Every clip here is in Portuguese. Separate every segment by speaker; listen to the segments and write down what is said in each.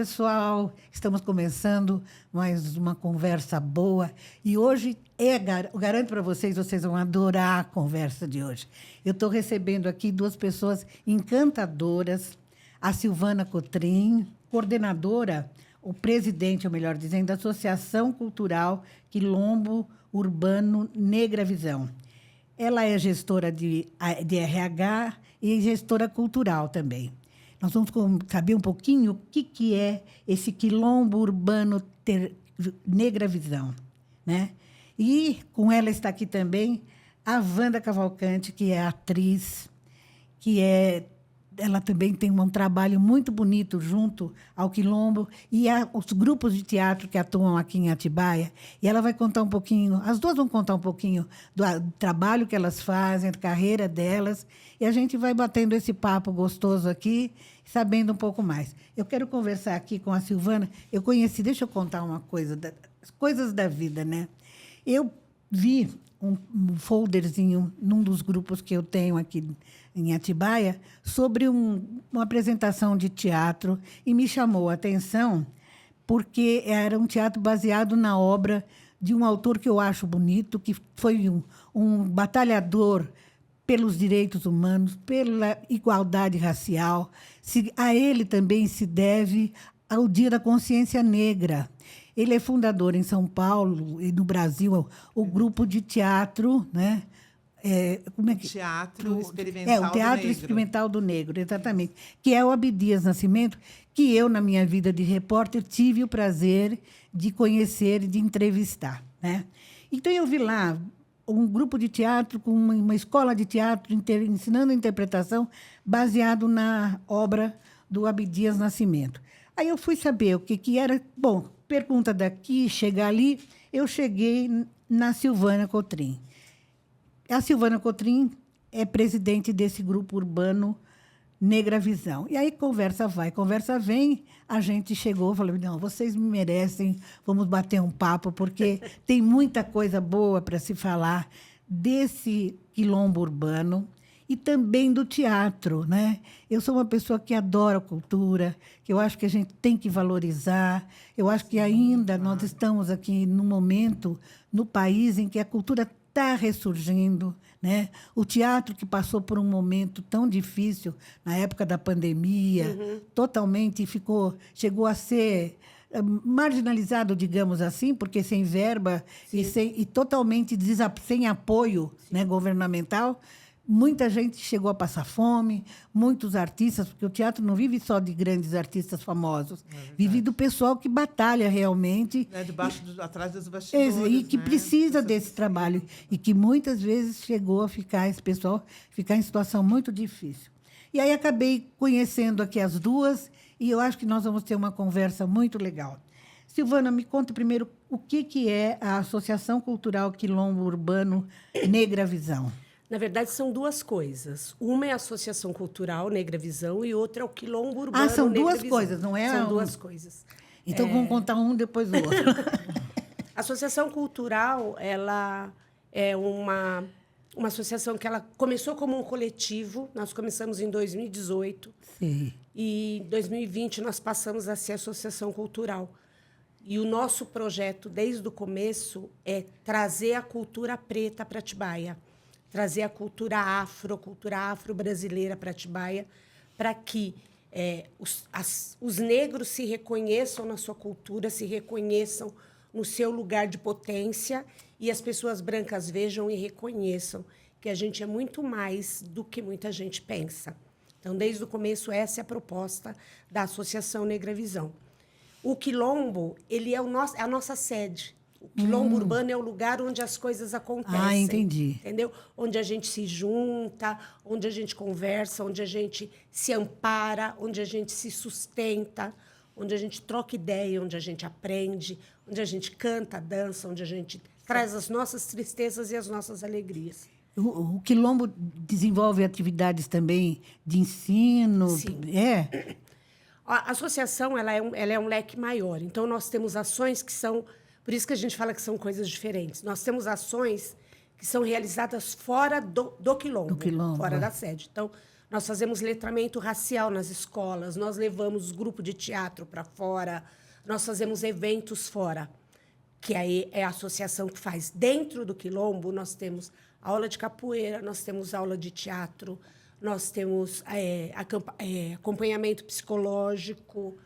Speaker 1: pessoal. Estamos começando mais uma conversa boa. E hoje, eu garanto para vocês, vocês vão adorar a conversa de hoje. Eu estou recebendo aqui duas pessoas encantadoras. A Silvana Cotrim, coordenadora, o presidente, ou melhor dizendo, da Associação Cultural Quilombo Urbano Negra Visão. Ela é gestora de RH e gestora cultural também. Nós vamos saber um pouquinho o que é esse Quilombo Urbano Negra Visão, né? E com ela está aqui também a Wanda Cavalcante, que é atriz, ela também tem um trabalho muito bonito junto ao Quilombo e os grupos de teatro que atuam aqui em Atibaia. E ela vai contar um pouquinho, as duas vão contar um pouquinho do trabalho que elas fazem, da carreira delas. E a gente vai batendo esse papo gostoso aqui, sabendo um pouco mais. Eu quero conversar aqui com a Silvana. Deixa eu contar uma coisa, coisas da vida, né? Eu vi um folderzinho num dos grupos que eu tenho aqui em Atibaia sobre uma apresentação de teatro e me chamou a atenção porque era um teatro baseado na obra de um autor que eu acho bonito, que foi um batalhador pelos direitos humanos, pela igualdade racial. A ele também se deve ao Dia da Consciência Negra. Ele é fundador em São Paulo e no Brasil o grupo de teatro, né?
Speaker 2: Teatro Experimental do
Speaker 1: o Teatro
Speaker 2: Negro.
Speaker 1: Experimental do Negro, exatamente. Que é o Abdias Nascimento, que eu, na minha vida de repórter, tive o prazer de conhecer e de entrevistar, né? Então, eu vi lá um grupo de teatro, com uma escola de teatro ensinando interpretação baseado na obra do Abdias Nascimento. Aí eu fui saber o que era. Bom, pergunta daqui, chegar ali, eu cheguei na Silvana Cotrim. A Silvana Cotrim é presidente desse grupo urbano Negra Visão. E aí, conversa vai, conversa vem, a gente chegou e falou, não, vocês me merecem, vamos bater um papo, porque tem muita coisa boa para se falar desse quilombo urbano e também do teatro, né? Eu sou uma pessoa que adora cultura, que eu acho que a gente tem que valorizar. Eu acho que ainda nós estamos aqui num momento no país em que a cultura está ressurgindo, né? O teatro que passou por um momento tão difícil na época da pandemia, totalmente chegou a ser marginalizado, digamos assim, porque sem verba e totalmente sem apoio, né, governamental. Muita gente chegou a passar fome, muitos artistas, porque o teatro não vive só de grandes artistas famosos, vive do pessoal que batalha realmente.
Speaker 2: Atrás dos bastidores.
Speaker 1: E que precisa desse trabalho. E que muitas vezes chegou a esse pessoal ficar em situação muito difícil. E aí acabei conhecendo aqui as duas, e eu acho que nós vamos ter uma conversa muito legal. Silvana, me conta primeiro o que é a Associação Cultural Quilombo Urbano Negra Visão.
Speaker 3: Na verdade, são duas coisas. Uma é a Associação Cultural Negra Visão e outra é o Quilombo Urbano Negra Visão.
Speaker 1: São duas coisas, não é?
Speaker 3: São duas coisas.
Speaker 1: Então, vamos contar um depois do outro.
Speaker 3: A Associação Cultural, ela é uma associação que ela começou como um coletivo. Nós começamos em 2018.
Speaker 1: Sim.
Speaker 3: E em 2020 nós passamos a ser Associação Cultural. E o nosso projeto, desde o começo, é trazer a cultura preta para Atibaia. Trazer a cultura afro-brasileira para Atibaia, para que os negros se reconheçam na sua cultura, se reconheçam no seu lugar de potência e as pessoas brancas vejam e reconheçam que a gente é muito mais do que muita gente pensa. Então, desde o começo, essa é a proposta da Associação Negra Visão. O Quilombo, ele é a nossa sede. O Quilombo Urbano é o lugar onde as coisas acontecem.
Speaker 1: Ah, entendi.
Speaker 3: Entendeu? Onde a gente se junta, onde a gente conversa, onde a gente se ampara, onde a gente se sustenta, onde a gente troca ideia, onde a gente aprende, onde a gente canta, dança, onde a gente traz as nossas tristezas e as nossas alegrias.
Speaker 1: O Quilombo desenvolve atividades também de ensino?
Speaker 3: Sim. A associação ela é um leque maior. Então, nós temos ações que são... Por isso que a gente fala que são coisas diferentes. Nós temos ações que são realizadas fora do Quilombo, fora da sede. Então, Nós fazemos letramento racial nas escolas, nós levamos grupo de teatro para fora, nós fazemos eventos fora, que aí é a associação que faz. Dentro do Quilombo, nós temos aula de capoeira, nós temos aula de teatro, nós temos acompanhamento psicológico.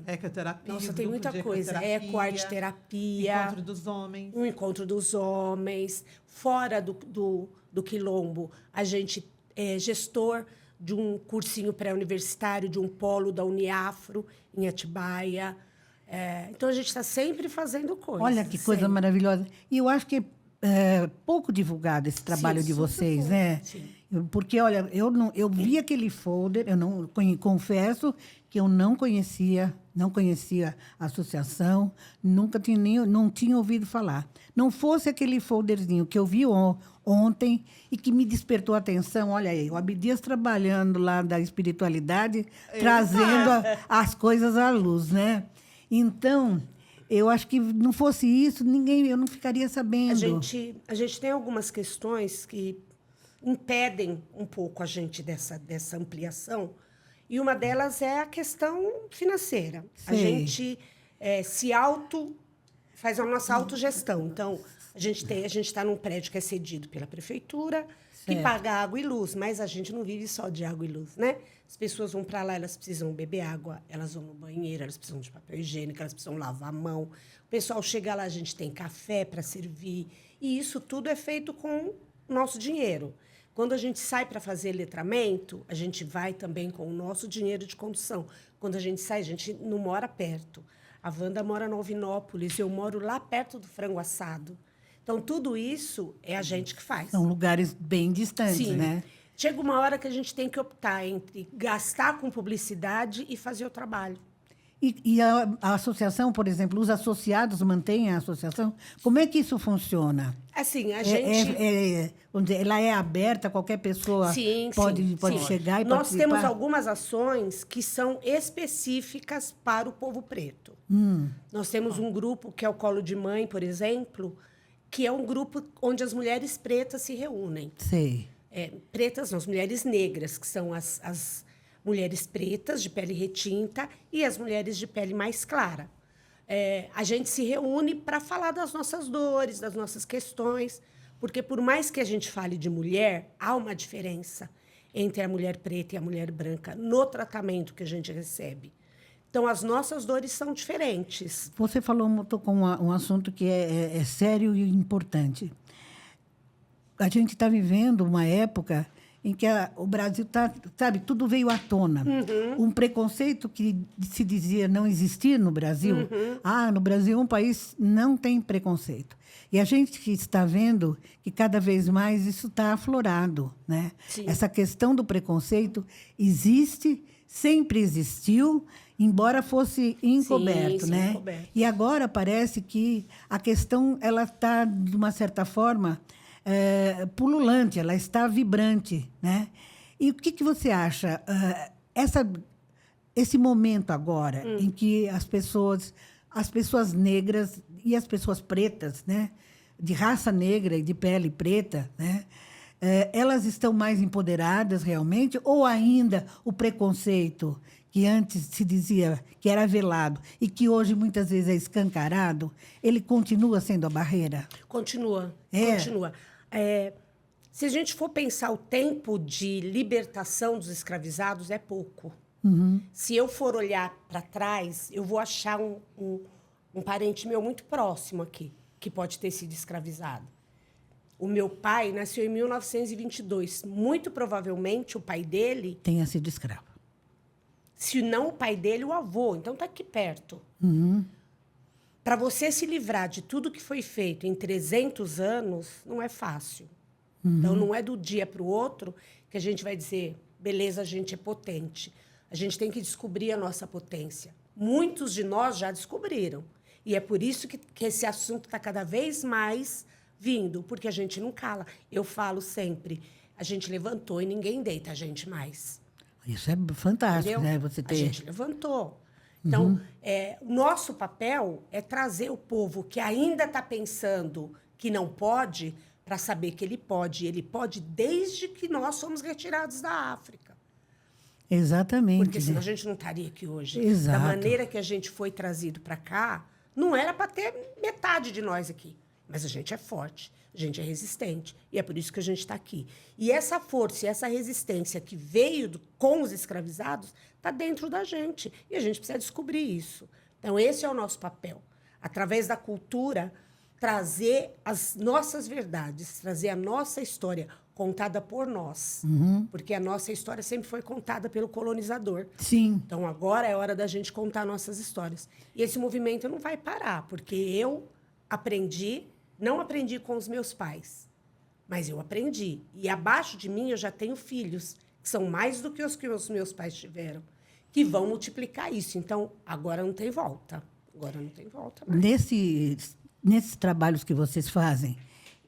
Speaker 2: Ecoterapia.
Speaker 3: Nossa, tem muita coisa. Ecoarte-terapia.
Speaker 2: Encontro dos homens.
Speaker 3: Um encontro dos homens. Fora do Quilombo, a gente é gestor de um cursinho pré-universitário, de um polo da Uniafro, em Atibaia. Então, a gente está sempre fazendo coisas.
Speaker 1: Olha que coisa
Speaker 3: sempre.
Speaker 1: maravilhosa. E eu acho que é pouco divulgado esse trabalho
Speaker 3: Sim,
Speaker 1: de
Speaker 3: super
Speaker 1: vocês,
Speaker 3: pouco,
Speaker 1: né?
Speaker 3: sim.
Speaker 1: Porque, olha, eu vi aquele folder, eu não confesso que eu não conhecia a associação, nunca tinha não tinha ouvido falar. Não fosse aquele folderzinho que eu vi ontem e que me despertou a atenção, olha aí, o Abdias trabalhando lá da espiritualidade, trazendo as coisas à luz, né? Então, eu acho que não fosse isso, eu não ficaria sabendo.
Speaker 3: A gente tem algumas questões que impedem um pouco a gente dessa ampliação, e uma delas é a questão financeira.
Speaker 1: Sei.
Speaker 3: A gente faz a nossa autogestão. Então, a gente está num prédio que é cedido pela prefeitura, que
Speaker 1: Certo.
Speaker 3: paga água e luz, mas a gente não vive só de água e luz, né? As pessoas vão para lá, elas precisam beber água, elas vão no banheiro, elas precisam de papel higiênico, elas precisam lavar a mão. O pessoal chega lá, a gente tem café para servir, e isso tudo é feito com o nosso dinheiro. Quando a gente sai para fazer letramento, a gente vai também com o nosso dinheiro de condução. Quando a gente sai, a gente não mora perto. A Wanda mora no Alvinópolis, eu moro lá perto do Frango Assado. Então, tudo isso é a gente que faz.
Speaker 1: São lugares bem distantes,
Speaker 3: Sim.
Speaker 1: né?
Speaker 3: Chega uma hora que a gente tem que optar entre gastar com publicidade e fazer o trabalho.
Speaker 1: E a associação, por exemplo, os associados mantêm a associação? Como é que isso funciona?
Speaker 3: Assim, a gente...
Speaker 1: Vamos dizer, ela é aberta, qualquer pessoa pode chegar e
Speaker 3: Nós
Speaker 1: participar?
Speaker 3: temos algumas ações que são específicas para o povo preto. Nós temos um grupo, que é o Colo de Mãe, por exemplo, que é um grupo onde as mulheres pretas se reúnem.
Speaker 1: Sei.
Speaker 3: Pretas, não, as mulheres negras, que são as mulheres pretas, de pele retinta, e as mulheres de pele mais clara. A gente se reúne para falar das nossas dores, das nossas questões, porque, por mais que a gente fale de mulher, há uma diferença entre a mulher preta e a mulher branca no tratamento que a gente recebe. Então, as nossas dores são diferentes.
Speaker 1: Você tocou um assunto que é sério e importante. A gente está vivendo uma época em que o Brasil está, sabe, tudo veio à tona. Um preconceito que se dizia não existir no Brasil. No Brasil é um país não tem preconceito. E a gente está vendo que cada vez mais isso está aflorado, né?
Speaker 3: Sim.
Speaker 1: Essa questão do preconceito existe, sempre existiu, embora fosse encoberto,
Speaker 3: Sim,
Speaker 1: né?
Speaker 3: encoberto.
Speaker 1: E agora parece que a questão ela está, de uma certa forma, pululante, ela está vibrante, né? E o que você acha? Esse momento agora em que as pessoas negras e as pessoas pretas, né, de raça negra e de pele preta, né, elas estão mais empoderadas realmente, ou ainda o preconceito que antes se dizia que era velado e que hoje muitas vezes é escancarado, ele continua sendo a barreira?
Speaker 3: Continua. Se a gente for pensar o tempo de libertação dos escravizados, é pouco. Se eu for olhar para trás, eu vou achar um parente meu muito próximo aqui, que pode ter sido escravizado. O meu pai nasceu em 1922. Muito provavelmente, o pai dele...
Speaker 1: Tenha sido escravo.
Speaker 3: Se não o pai dele, o avô. Então, está aqui perto. Para você se livrar de tudo que foi feito em 300 anos, não é fácil. Então, não é do dia para o outro que a gente vai dizer, beleza, a gente é potente. A gente tem que descobrir a nossa potência. Muitos de nós já descobriram. E é por isso que esse assunto está cada vez mais vindo, porque a gente não cala. Eu falo sempre, a gente levantou e ninguém deita a gente mais.
Speaker 1: Isso é fantástico,
Speaker 3: Entendeu?
Speaker 1: né? Você ter...
Speaker 3: A gente levantou. Então, o nosso papel é trazer o povo que ainda está pensando que não pode para saber que ele pode desde que nós somos retirados da África.
Speaker 1: Exatamente.
Speaker 3: Porque senão
Speaker 1: né?
Speaker 3: a gente não estaria aqui hoje.
Speaker 1: Exato.
Speaker 3: Da maneira que a gente foi trazido para cá, não era para ter metade de nós aqui. Mas a gente é forte, a gente é resistente. E é por isso que a gente está aqui. E essa força e essa resistência que veio com os escravizados está dentro da gente. E a gente precisa descobrir isso. Então, esse é o nosso papel. Através da cultura, trazer as nossas verdades, trazer a nossa história contada por nós. Porque a nossa história sempre foi contada pelo colonizador.
Speaker 1: Sim.
Speaker 3: Então, agora é hora da gente contar nossas histórias. E esse movimento não vai parar, porque eu aprendi, não aprendi com os meus pais, mas eu aprendi. E abaixo de mim eu já tenho filhos, que são mais do que os meus pais tiveram, que vão multiplicar isso. Então, agora não tem volta. Agora não tem volta mais.
Speaker 1: Nesses trabalhos que vocês fazem,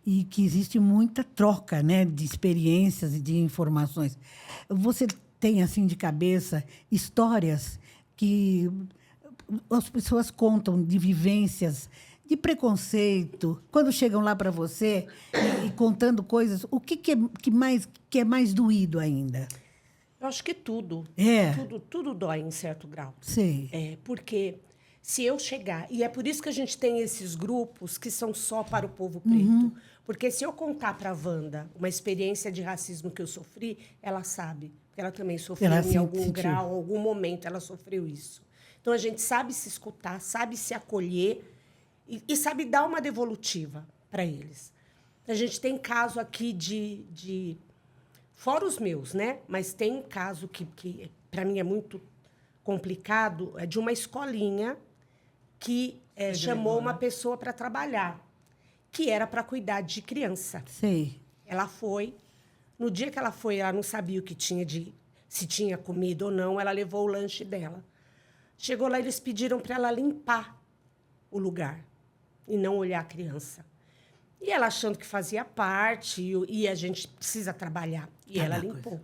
Speaker 1: e que existe muita troca, né, de experiências e de informações. Você tem, assim, de cabeça, histórias que as pessoas contam de vivências, de preconceito, quando chegam lá para você e contando coisas, o que é mais doído ainda?
Speaker 3: Eu acho que tudo.
Speaker 1: É.
Speaker 3: Tudo dói em certo grau.
Speaker 1: Sei.
Speaker 3: Porque se eu chegar... E é por isso que a gente tem esses grupos que são só para o povo preto. Porque se eu contar para a Wanda uma experiência de racismo que eu sofri, ela sabe. Porque ela também sofreu em algum grau, em algum momento ela sofreu isso. Então, a gente sabe se escutar, sabe se acolher e sabe dar uma devolutiva para eles. A gente tem caso aqui de... Fora os meus, né? Mas tem um caso que para mim é muito complicado, é de uma escolinha que chamou uma pessoa para trabalhar, que era para cuidar de criança.
Speaker 1: Sei.
Speaker 3: Ela foi. No dia que ela foi, ela não sabia o que tinha se tinha comida ou não, ela levou o lanche dela. Chegou lá, eles pediram para ela limpar o lugar e não olhar a criança. E ela achando que fazia parte, e a gente precisa trabalhar. E ela limpou.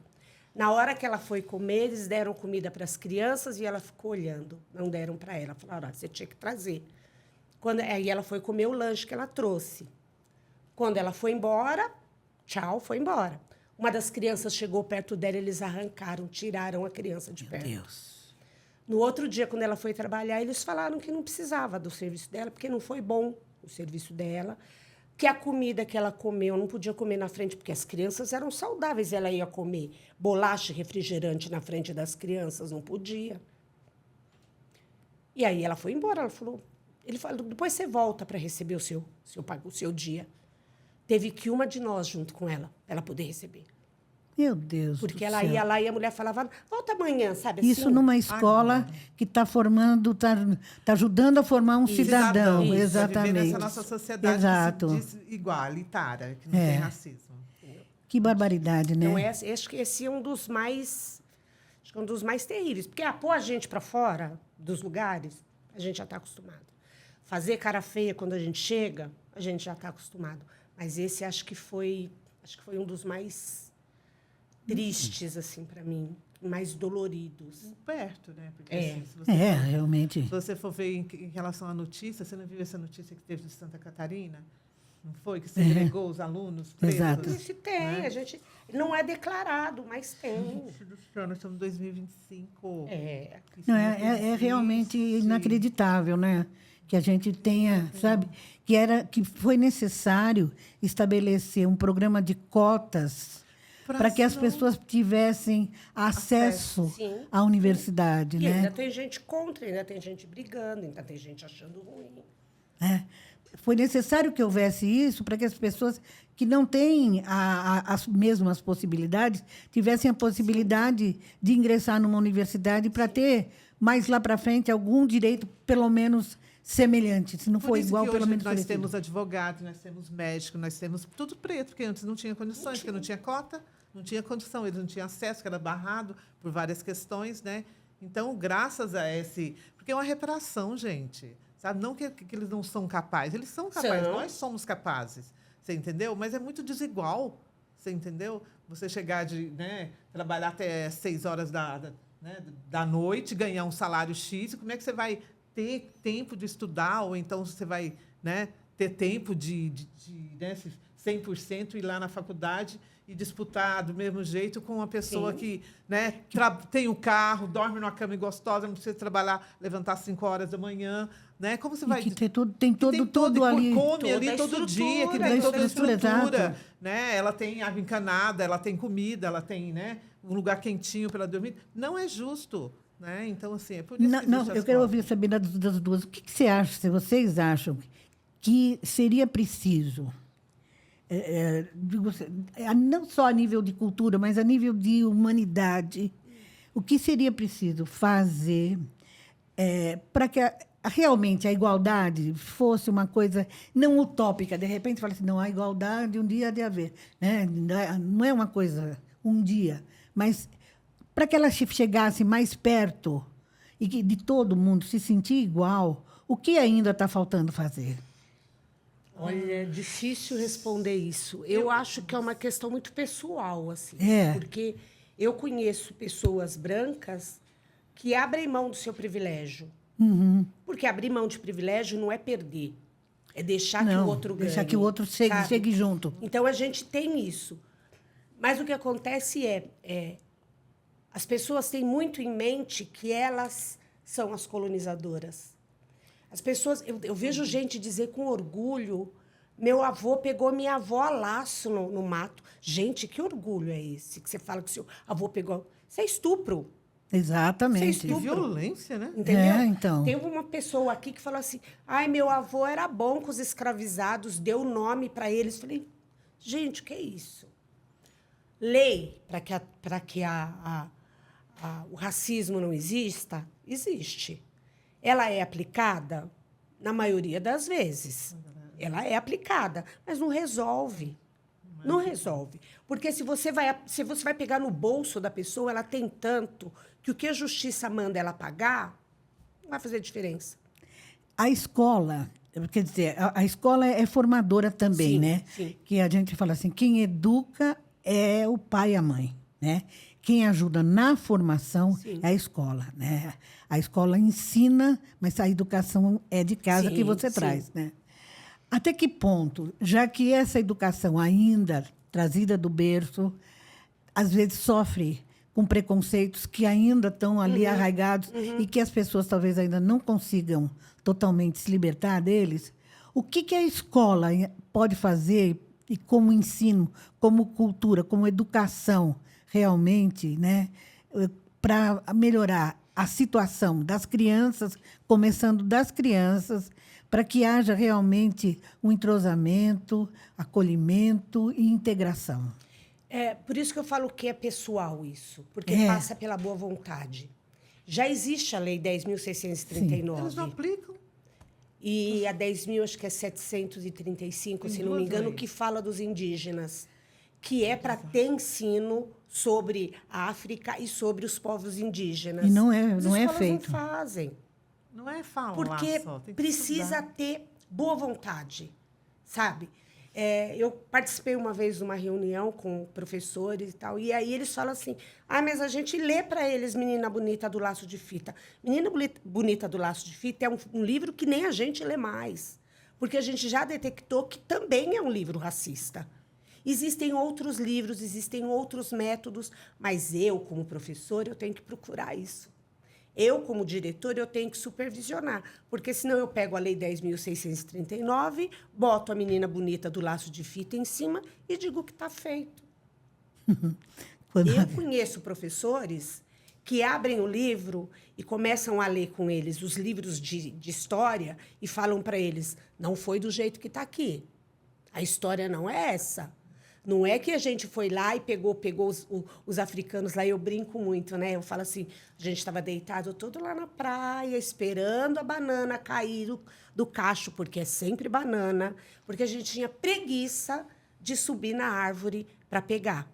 Speaker 3: Na hora que ela foi comer, eles deram comida para as crianças e ela ficou olhando. Não deram para ela. Falaram, você tinha que trazer. Aí ela foi comer o lanche que ela trouxe. Quando ela foi embora, tchau, foi embora. Uma das crianças chegou perto dela, eles arrancaram, tiraram a criança de perto.
Speaker 1: Meu Deus.
Speaker 3: No outro dia, quando ela foi trabalhar, eles falaram que não precisava do serviço dela, porque não foi bom o serviço dela, que a comida que ela comeu não podia comer na frente, porque as crianças eram saudáveis, ela ia comer bolacha e refrigerante na frente das crianças, não podia. E aí ela foi embora, ele falou, depois você volta para receber o seu dia. Teve que uma de nós junto com ela, para ela poder receber.
Speaker 1: Meu Deus.
Speaker 3: Porque ela ia lá e a mulher falava, volta amanhã, sabe assim?
Speaker 1: Isso numa escola que está formando, está ajudando a formar um cidadão.
Speaker 3: Isso.
Speaker 1: Exatamente.
Speaker 2: Viver nessa nossa sociedade
Speaker 1: Exato.
Speaker 2: que se diz igualitária, que não tem racismo.
Speaker 1: Que barbaridade, né?
Speaker 3: Então, acho que esse é um dos mais... Acho que é um dos mais terríveis. Porque pôr a gente para fora dos lugares, a gente já está acostumado. Fazer cara feia quando a gente chega, a gente já está acostumado. Mas esse acho que foi um dos mais tristes, assim, para mim, mais doloridos.
Speaker 2: Perto, né? Porque, assim,
Speaker 1: realmente.
Speaker 2: Se você for ver em relação à notícia, você não viu essa notícia que teve de Santa Catarina? Não foi? Que segregou os alunos presos?
Speaker 1: Exato.
Speaker 3: Isso tem, né? A gente não é declarado, mas tem.
Speaker 2: Nós estamos em 2025.
Speaker 1: Não, é realmente inacreditável, né? Que a gente tenha, sabe? Que foi necessário estabelecer um programa de cotas para que as pessoas tivessem acesso à universidade,
Speaker 3: E
Speaker 1: né?
Speaker 3: ainda tem gente contra, ainda tem gente brigando, ainda tem gente achando ruim.
Speaker 1: Foi necessário que houvesse isso para que as pessoas que não têm as mesmas possibilidades tivessem a possibilidade de ingressar numa universidade para ter, mais lá para frente, algum direito, pelo menos, semelhante. Se não for igual, pelo menos
Speaker 2: nós
Speaker 1: parecido.
Speaker 2: temos advogados, nós temos médicos, nós temos tudo preto, porque antes não tinha condições, porque não tinha cota, não tinha condição, eles não tinham acesso, que era barrado por várias questões, né? Então, graças a esse... Porque é uma reparação, gente. Sabe? Não que eles não são capazes. Eles são capazes, nós somos capazes. Você entendeu? Mas é muito desigual. Você entendeu? Você chegar trabalhar até 6 horas da noite, ganhar um salário X, como é que você vai ter tempo de estudar? Ou então você vai ter tempo de 100%, ir lá na faculdade e disputar do mesmo jeito com uma pessoa
Speaker 3: Sim.
Speaker 2: que, né, tem o carro, dorme numa cama gostosa, não precisa trabalhar, levantar às 5 horas da manhã, né? Como você vai...
Speaker 1: E que tem
Speaker 2: que tem
Speaker 1: todo ali.
Speaker 2: come
Speaker 3: toda
Speaker 2: ali
Speaker 3: a
Speaker 2: todo dia, que
Speaker 3: estrutura,
Speaker 2: tem toda a
Speaker 1: estrutura,
Speaker 2: estrutura,
Speaker 1: exato.
Speaker 2: né? Ela tem água encanada, ela tem comida, ela tem, né, um lugar quentinho para ela dormir. Não é justo, né? Então, assim, é por isso que
Speaker 1: Não,
Speaker 2: existe a
Speaker 1: eu quero
Speaker 2: escola.
Speaker 1: ouvir, Sabina, das duas. O que você acha, se vocês acham que seria preciso, não só a nível de cultura, mas a nível de humanidade, o que seria preciso fazer para que realmente a igualdade fosse uma coisa não utópica? De repente, fala assim, não, a igualdade um dia há de haver. Né? Não é uma coisa um dia, mas para que ela chegasse mais perto e que de todo mundo se sentir igual, o que ainda está faltando fazer?
Speaker 3: Olha, é difícil responder isso. Eu acho que é uma questão muito pessoal, assim.
Speaker 1: É.
Speaker 3: Porque eu conheço pessoas brancas que abrem mão do seu privilégio.
Speaker 1: Uhum.
Speaker 3: Porque abrir mão de privilégio não é perder. É deixar que
Speaker 1: Não,
Speaker 3: o outro ganhe.
Speaker 1: deixar que o outro
Speaker 3: sabe?
Speaker 1: chegue junto.
Speaker 3: Então, a gente tem isso. Mas o que acontece as pessoas têm muito em mente que elas são as colonizadoras. As pessoas... Eu vejo gente dizer com orgulho, meu avô pegou minha avó a laço no mato. Gente, que orgulho é esse? Que você fala que seu avô pegou... Isso é estupro.
Speaker 1: Exatamente.
Speaker 3: Você
Speaker 2: Que
Speaker 3: estupro.
Speaker 2: violência, né?
Speaker 3: Entendeu?
Speaker 1: Então.
Speaker 3: Tem uma pessoa aqui que falou assim, ai, meu avô era bom com os escravizados, deu nome para eles. Falei, gente, o que é isso? Lei para que o racismo não exista? Existe. Ela é aplicada? Na maioria das vezes. Ela é aplicada, mas não resolve. Não resolve. Porque se você vai pegar no bolso da pessoa, ela tem tanto que o que a justiça manda ela pagar não vai fazer diferença.
Speaker 1: A escola, quer dizer, a escola é formadora também,
Speaker 3: Sim,
Speaker 1: né?
Speaker 3: sim.
Speaker 1: Que a gente fala assim, quem educa é o pai e a mãe, né? Quem ajuda na formação
Speaker 3: Sim.
Speaker 1: é a escola, né? A escola ensina, mas a educação é de casa
Speaker 3: Sim,
Speaker 1: que você
Speaker 3: sim.
Speaker 1: traz, né? Até que ponto, já que essa educação ainda trazida do berço, às vezes sofre com preconceitos que ainda estão ali arraigados e que as pessoas talvez ainda não consigam totalmente se libertar deles, o que a escola pode fazer e como ensino, como cultura, como educação realmente, né, para melhorar a situação das crianças, começando das crianças, para que haja realmente um entrosamento, acolhimento e integração?
Speaker 3: É por isso que eu falo que é pessoal isso, porque
Speaker 1: É.
Speaker 3: passa pela boa vontade. Já existe a Lei 10.639.
Speaker 2: Eles não aplicam.
Speaker 3: E a 10.000, acho que é 735,
Speaker 2: Tem
Speaker 3: se não me
Speaker 2: duas
Speaker 3: engano,
Speaker 2: leis.
Speaker 3: que fala dos indígenas, que é para ter ensino sobre a África e sobre os povos indígenas.
Speaker 1: E não
Speaker 3: As
Speaker 1: é
Speaker 3: escolas
Speaker 1: feito.
Speaker 3: não fazem.
Speaker 2: Não é falar
Speaker 3: Porque
Speaker 2: só, tem que
Speaker 3: precisa
Speaker 2: estudar.
Speaker 3: ter boa vontade, sabe? Eu participei uma vez de uma reunião com professores e tal, e aí eles falam assim, mas a gente lê para eles Menina Bonita do Laço de Fita. Menina Bonita do Laço de Fita é um livro que nem a gente lê mais, porque a gente já detectou que também é um livro racista. Existem outros livros, existem outros métodos, mas eu, como professor, eu tenho que procurar isso. Eu, como diretor, eu tenho que supervisionar, porque senão eu pego a Lei 10.639, boto a Menina Bonita do Laço de Fita em cima e digo que está feito. Eu conheço professores que abrem o livro e começam a ler com eles os livros de história e falam para eles, não foi do jeito que está aqui. A história não é essa. Não é que a gente foi lá e pegou os africanos lá, eu brinco muito, né? Eu falo assim, a gente estava deitado todo lá na praia, esperando a banana cair do cacho, porque é sempre banana, porque a gente tinha preguiça de subir na árvore para pegar.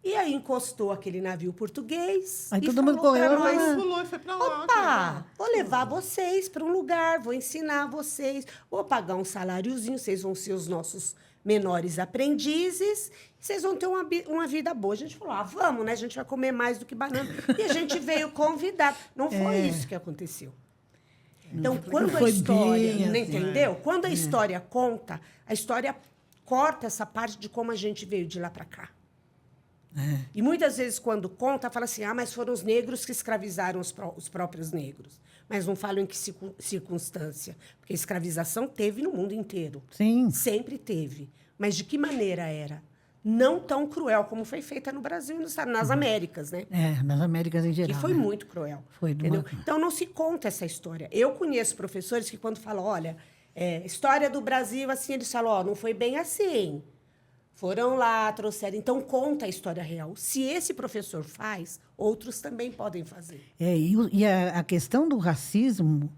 Speaker 3: E aí encostou aquele navio português
Speaker 1: Aí
Speaker 3: e
Speaker 1: todo mundo
Speaker 3: falou pra
Speaker 1: correu,
Speaker 3: nós,
Speaker 2: Mas pulou e foi para lá.
Speaker 3: opa, vou levar vocês para um lugar, vou ensinar vocês, vou pagar um saláriozinho, vocês vão ser os nossos menores aprendizes, vocês vão ter uma vida boa. A gente falou, vamos, né? A gente vai comer mais do que banana. E a gente veio convidar. Não foi isso que aconteceu. Então, quando a
Speaker 1: foi
Speaker 3: história...
Speaker 1: bem
Speaker 3: Não
Speaker 1: assim.
Speaker 3: entendeu? Quando a história conta, a história corta essa parte de como a gente veio de lá para cá. E muitas vezes, quando conta, fala assim, mas foram os negros que escravizaram os próprios negros. Mas não falam em que circunstância. Porque a escravização teve no mundo inteiro.
Speaker 1: Sim.
Speaker 3: Sempre teve. Mas de que maneira era? Não tão cruel como foi feita no Brasil e nas Américas, né?
Speaker 1: Nas Américas em geral.
Speaker 3: Que foi
Speaker 1: né?
Speaker 3: muito cruel.
Speaker 1: Foi
Speaker 3: entendeu? Então, não se conta essa história. Eu conheço professores que, quando falam, olha, história do Brasil, assim, eles falam, não foi bem assim. Foram lá, trouxeram. Então, conta a história real. Se esse professor faz, outros também podem fazer.
Speaker 1: E a questão do racismo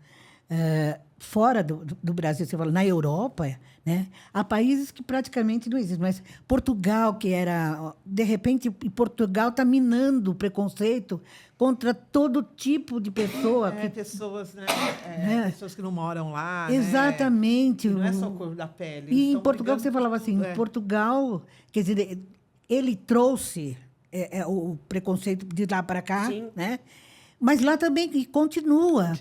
Speaker 1: fora do Brasil, você fala, na Europa, né? Há países que praticamente não existem. Mas Portugal, que era... De repente, Portugal está minando o preconceito contra todo tipo de pessoa.
Speaker 2: Pessoas, né? Pessoas que não moram lá.
Speaker 1: Exatamente.
Speaker 2: Né? Não é só a cor da pele.
Speaker 1: E em Portugal, você falava assim, Portugal, quer dizer, ele trouxe o preconceito de lá para cá,
Speaker 3: Sim.
Speaker 1: né? Mas lá também continua.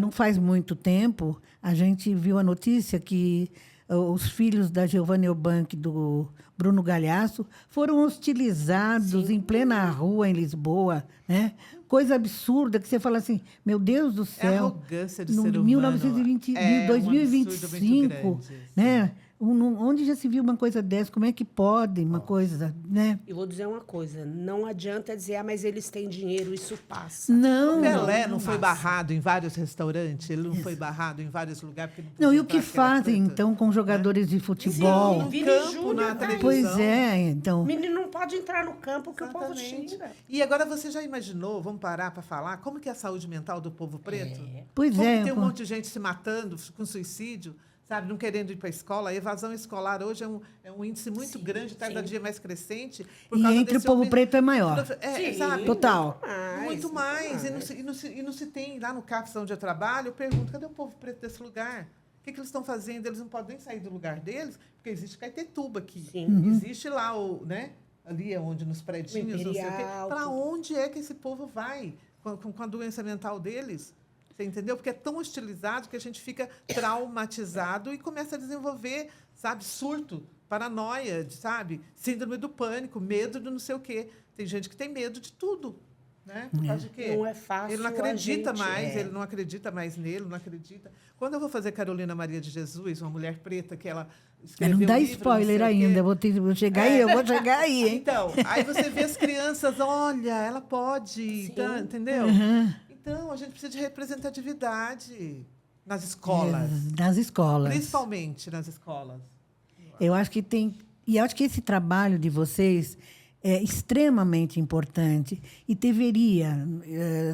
Speaker 1: Não faz muito tempo, a gente viu a notícia que os filhos da Giovanna Eubank e do Bruno Galhaço foram hostilizados em plena rua em Lisboa, né? Coisa absurda que você fala assim, meu Deus do céu.
Speaker 2: É a arrogância do
Speaker 1: no
Speaker 2: ser humano.
Speaker 1: 1920,
Speaker 2: um
Speaker 1: 2025, né? Onde já se viu uma coisa dessa? Como é que pode uma coisa, né?
Speaker 3: Eu vou dizer uma coisa, não adianta dizer, mas eles têm dinheiro, isso passa.
Speaker 1: Não.
Speaker 2: O Pelé não foi barrado em vários restaurantes, ele não foi barrado em vários lugares. Porque
Speaker 1: Não, e o
Speaker 2: podia
Speaker 1: que
Speaker 2: entrar, porque era
Speaker 1: fazem,
Speaker 2: preto.
Speaker 1: então, com jogadores de futebol?
Speaker 2: No
Speaker 3: Vini
Speaker 2: campo,
Speaker 3: Júnior,
Speaker 2: na
Speaker 3: tá aí.
Speaker 2: televisão.
Speaker 1: Pois é, então.
Speaker 3: O menino não pode entrar no campo que
Speaker 2: Exatamente.
Speaker 3: o povo xinga.
Speaker 2: E agora você já imaginou, vamos parar para falar, como que é a saúde mental do povo preto?
Speaker 1: Pois
Speaker 2: Como
Speaker 1: é.
Speaker 2: que tem um monte de gente se matando com suicídio, sabe, não querendo ir para a escola. A evasão escolar hoje é um índice muito grande, cada dia mais crescente. Por
Speaker 1: E
Speaker 2: causa
Speaker 1: entre o
Speaker 2: desse
Speaker 1: povo preto é maior.
Speaker 2: Sabe?
Speaker 1: Total.
Speaker 2: Muito mais. E não se tem, lá no CAPS onde eu trabalho, eu pergunto, cadê o povo preto desse lugar? O que eles estão fazendo? Eles não podem nem sair do lugar deles, porque existe Caetetuba aqui. Existe lá, ali onde, nos predinhos, não sei o quê. Para onde é que esse povo vai com a doença mental deles? Você entendeu? Porque é tão hostilizado que a gente fica traumatizado e começa a desenvolver, sabe, surto, paranoia, sabe? Síndrome do pânico, medo de não sei o quê. Tem gente que tem medo de tudo. Né? Por causa de quê?
Speaker 3: Não é fácil.
Speaker 2: Ele não acredita
Speaker 3: a gente,
Speaker 2: mais, ele não acredita mais nele, não acredita. Quando eu vou fazer Carolina Maria de Jesus, uma mulher preta, que ela escreveu
Speaker 1: Não dá
Speaker 2: livro,
Speaker 1: spoiler
Speaker 2: não sei o quê.
Speaker 1: ainda, vou chegar aí, eu vou chegar aí, hein?
Speaker 2: Então, aí você vê as crianças, olha, ela pode, tá, entendeu? Então, a gente precisa de representatividade nas escolas.
Speaker 1: Nas escolas.
Speaker 2: Principalmente nas escolas.
Speaker 1: Eu acho que tem... E acho que esse trabalho de vocês é extremamente importante e deveria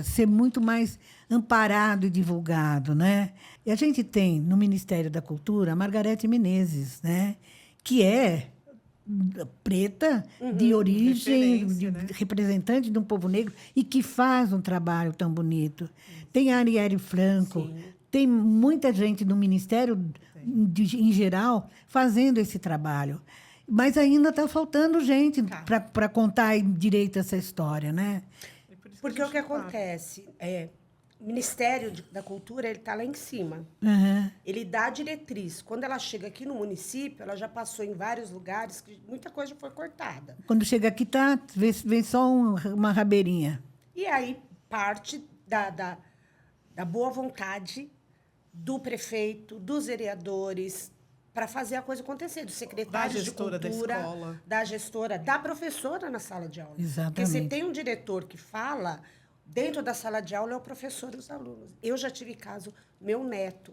Speaker 1: ser muito mais amparado e divulgado, né? E a gente tem, no Ministério da Cultura, a Margarete Menezes, né? Que é preta, de origem, representante de um povo negro, e que faz um trabalho tão bonito. Tem a Arielle Franco, tem muita gente no Ministério, em geral, fazendo esse trabalho. Mas ainda está faltando gente para contar direito essa história, né?
Speaker 3: Porque o que acontece o Ministério da Cultura ele está lá em cima. Ele dá a diretriz. Quando ela chega aqui no município, ela já passou em vários lugares que muita coisa foi cortada.
Speaker 1: Quando chega aqui, vem só uma rabeirinha.
Speaker 3: E aí parte da boa vontade do prefeito, dos vereadores, para fazer a coisa acontecer, dos secretários de cultura, da gestora, da professora na sala de aula.
Speaker 1: Exatamente.
Speaker 3: Porque você tem um diretor que fala, dentro da sala de aula é o professor e os alunos. Eu já tive caso, meu neto,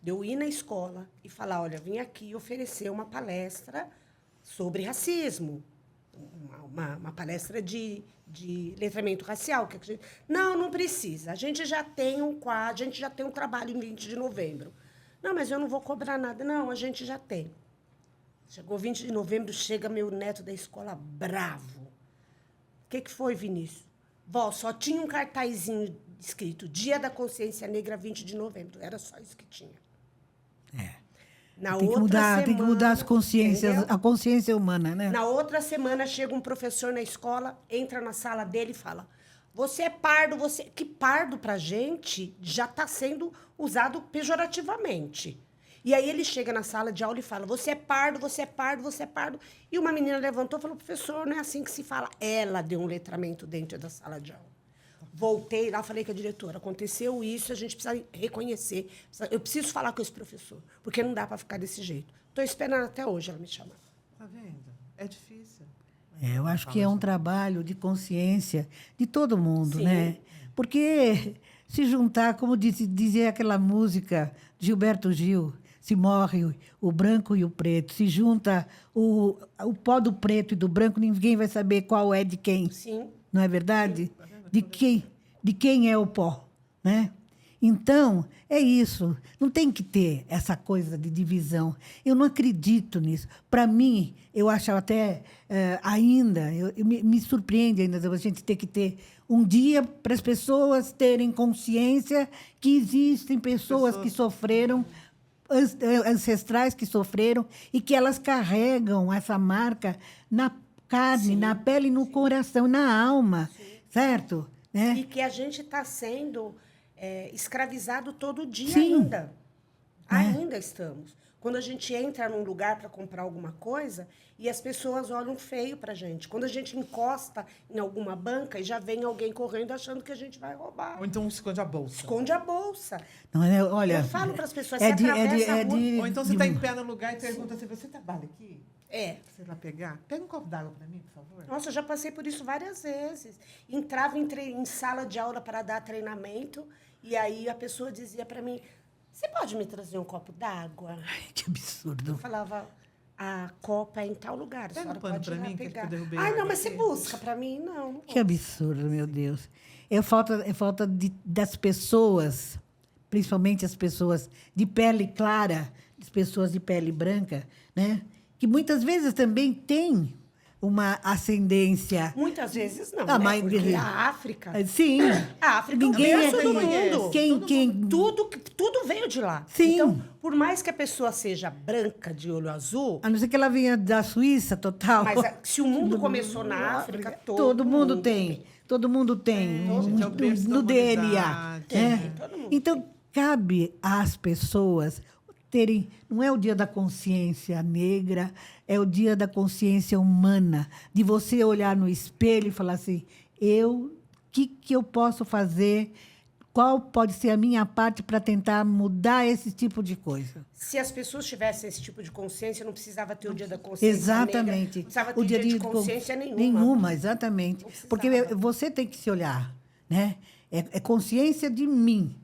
Speaker 3: de eu ir na escola e falar, olha, vim aqui oferecer uma palestra sobre racismo, uma palestra de letramento racial. Não precisa, a gente já tem um quadro, a gente já tem um trabalho em 20 de novembro. Não, mas eu não vou cobrar nada. Não, a gente já tem. Chegou 20 de novembro, chega meu neto da escola bravo. O que foi, Vinícius? Vó, só tinha um cartazinho escrito Dia da Consciência Negra, 20 de novembro. Era só isso que tinha.
Speaker 1: Tem que mudar as consciências, entendeu? A consciência humana, né?
Speaker 3: Na outra semana, chega um professor na escola, entra na sala dele e fala... Você é pardo, Que pardo, pra gente, já está sendo usado pejorativamente. E aí ele chega na sala de aula e fala, você é pardo, você é pardo, você é pardo. E uma menina levantou e falou, professor, não é assim que se fala. Ela deu um letramento dentro da sala de aula. Voltei lá, falei com a diretora, aconteceu isso, a gente precisa reconhecer. Eu preciso falar com esse professor, porque não dá para ficar desse jeito. Estou esperando até hoje ela me chamar.
Speaker 2: Tá vendo? É difícil.
Speaker 1: Eu acho que é um trabalho de consciência de todo mundo,
Speaker 3: Sim.
Speaker 1: né? Porque se juntar, como dizia aquela música de Gilberto Gil, se morre o branco e o preto, se junta o pó do preto e do branco, ninguém vai saber qual é de quem.
Speaker 3: Sim.
Speaker 1: Não é verdade? De quem é o pó, né? Então, é isso. Não tem que ter essa coisa de divisão. Eu não acredito nisso. Para mim, eu acho até ainda, me surpreende ainda a gente ter que ter um dia para as pessoas terem consciência que existem pessoas que sofreram, ancestrais que sofreram, e que elas carregam essa marca na carne, na pele, no coração, na alma, certo? Né?
Speaker 3: E que a gente está sendo escravizado todo dia
Speaker 1: Sim.
Speaker 3: ainda. Ainda estamos. Quando a gente entra num lugar para comprar alguma coisa e as pessoas olham feio para a gente. Quando a gente encosta em alguma banca e já vem alguém correndo achando que a gente vai roubar.
Speaker 2: Ou então esconde a bolsa.
Speaker 3: Esconde a bolsa.
Speaker 1: Não, olha,
Speaker 3: Eu falo para as pessoas, você atravessa a rua...
Speaker 2: Ou então você está em pé no lugar e pergunta assim, você trabalha aqui? Você vai pegar? Pega um copo d'água para mim, por favor.
Speaker 3: Nossa, eu já passei por isso várias vezes. Entrava em sala de aula para dar treinamento e aí a pessoa dizia para mim, você pode me trazer um copo d'água?
Speaker 1: que absurdo.
Speaker 3: Eu falava, a copa é em tal lugar, a
Speaker 2: Pega um
Speaker 3: senhora
Speaker 2: pano
Speaker 3: pode
Speaker 2: pra
Speaker 3: ir lá
Speaker 2: mim, que
Speaker 3: pegar.
Speaker 2: eu derrubei
Speaker 3: Ai,
Speaker 2: água
Speaker 3: não, mas
Speaker 2: aqui.
Speaker 3: você busca para mim? Não, não
Speaker 1: Que absurdo, meu Deus. É falta das pessoas, principalmente as pessoas de pele clara, as pessoas de pele branca, né? Que muitas vezes também têm uma ascendência.
Speaker 3: Muitas vezes não,
Speaker 1: Ah,
Speaker 3: né?
Speaker 1: mas-
Speaker 3: Porque a África...
Speaker 1: Sim.
Speaker 3: A África
Speaker 1: Ninguém
Speaker 3: é o berço
Speaker 1: é-
Speaker 3: do
Speaker 2: conhece.
Speaker 3: mundo.
Speaker 1: Quem
Speaker 3: Tudo veio de lá.
Speaker 1: Sim.
Speaker 3: Então, por mais que a pessoa seja branca, de olho azul,
Speaker 1: a não ser que ela venha da Suíça, total.
Speaker 3: mas se o mundo começou na África,
Speaker 1: Todo mundo tem. Todo mundo tem.
Speaker 2: gente, é o berço da
Speaker 1: No DNA.
Speaker 2: humanidade.
Speaker 1: Né?
Speaker 3: Todo mundo
Speaker 1: Então, cabe às pessoas terem. Não é o dia da consciência negra, é o dia da consciência humana. De você olhar no espelho e falar assim: o que eu posso fazer? Qual pode ser a minha parte para tentar mudar esse tipo de coisa?
Speaker 3: Se as pessoas tivessem esse tipo de consciência, não precisava ter o dia da consciência negra,
Speaker 1: Exatamente.
Speaker 3: não precisava ter dia de consciência nenhuma.
Speaker 1: Nenhuma, exatamente.
Speaker 3: Não precisava.
Speaker 1: Porque você tem que se olhar, né? É consciência de mim.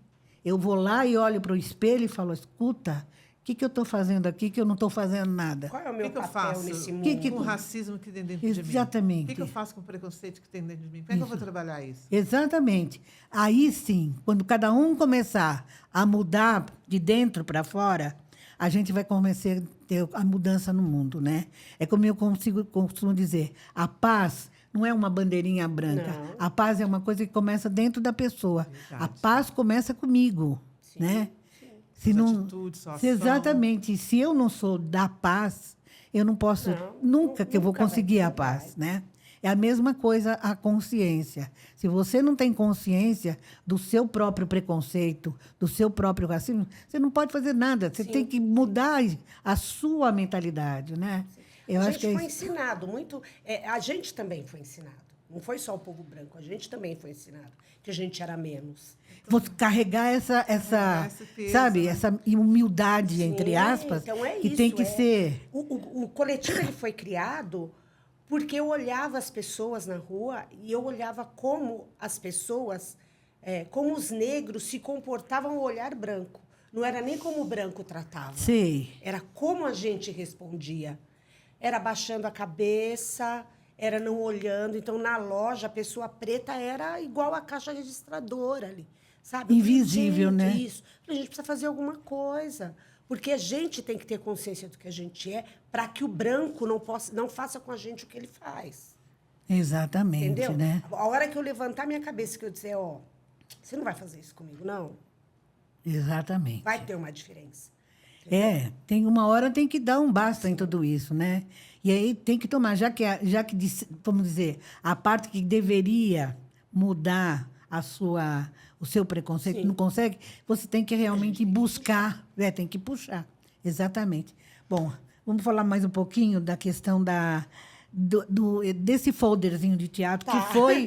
Speaker 1: Eu vou lá e olho para o espelho e falo, escuta, o que eu estou fazendo aqui que eu não estou fazendo nada?
Speaker 3: Qual é o
Speaker 2: O
Speaker 3: meu
Speaker 2: que eu
Speaker 3: papel
Speaker 2: faço
Speaker 3: nesse mundo?
Speaker 2: com o racismo que tem dentro de mim?
Speaker 1: Exatamente.
Speaker 2: O que eu faço com o preconceito que tem dentro de mim? Como é que eu vou trabalhar isso?
Speaker 1: Exatamente. Aí sim, quando cada um começar a mudar de dentro para fora, a gente vai começar a ter a mudança no mundo, né? É como eu costumo dizer, a paz não é uma bandeirinha branca.
Speaker 3: Não.
Speaker 1: A paz é uma coisa que começa dentro da pessoa.
Speaker 2: Verdade.
Speaker 1: A paz começa comigo, né? Se
Speaker 2: Suas
Speaker 1: não,
Speaker 2: atitudes, sua
Speaker 1: se
Speaker 2: ação.
Speaker 1: exatamente. Se eu não sou da paz, eu não posso nunca que eu vou
Speaker 3: nunca vai
Speaker 1: conseguir a
Speaker 3: ter,
Speaker 1: paz, né? É a mesma coisa a consciência. Se você não tem consciência do seu próprio preconceito, do seu próprio racismo, você não pode fazer nada. Você tem que mudar a sua mentalidade, né? Eu
Speaker 3: A
Speaker 1: acho
Speaker 3: gente
Speaker 1: que é
Speaker 3: foi
Speaker 1: isso.
Speaker 3: ensinado muito. A gente também foi ensinado. Não foi só o povo branco. A gente também foi ensinado que a gente era menos.
Speaker 1: Você carregar essa
Speaker 2: esse peso,
Speaker 1: sabe,
Speaker 2: né?
Speaker 1: essa humildade, entre
Speaker 3: Sim,
Speaker 1: aspas,
Speaker 3: então é
Speaker 1: que
Speaker 3: isso,
Speaker 1: tem que ser.
Speaker 3: O coletivo ele foi criado porque eu olhava as pessoas na rua e eu olhava como as pessoas, como os negros se comportavam ao olhar branco. Não era nem como o branco tratava.
Speaker 1: Sei.
Speaker 3: Era como a gente respondia. Era baixando a cabeça, era não olhando. Então, na loja, a pessoa preta era igual a caixa registradora ali, sabe? Eu falei,
Speaker 1: Invisível,
Speaker 3: gente,
Speaker 1: né?
Speaker 3: Isso. Eu falei, a gente precisa fazer alguma coisa. Porque a gente tem que ter consciência do que a gente é para que o branco não faça com a gente o que ele faz.
Speaker 1: Exatamente,
Speaker 3: Entendeu?
Speaker 1: né?
Speaker 3: A hora que eu levantar minha cabeça que eu disser, você não vai fazer isso comigo, não?
Speaker 1: Exatamente.
Speaker 3: Vai ter uma diferença.
Speaker 1: Tem uma hora tem que dar um basta em tudo isso, né? E aí tem que tomar, já que vamos dizer, a parte que deveria mudar o seu preconceito
Speaker 3: Sim.
Speaker 1: não consegue, você tem que realmente buscar, tem que puxar. Exatamente. Bom, vamos falar mais um pouquinho da questão desse folderzinho de teatro, que foi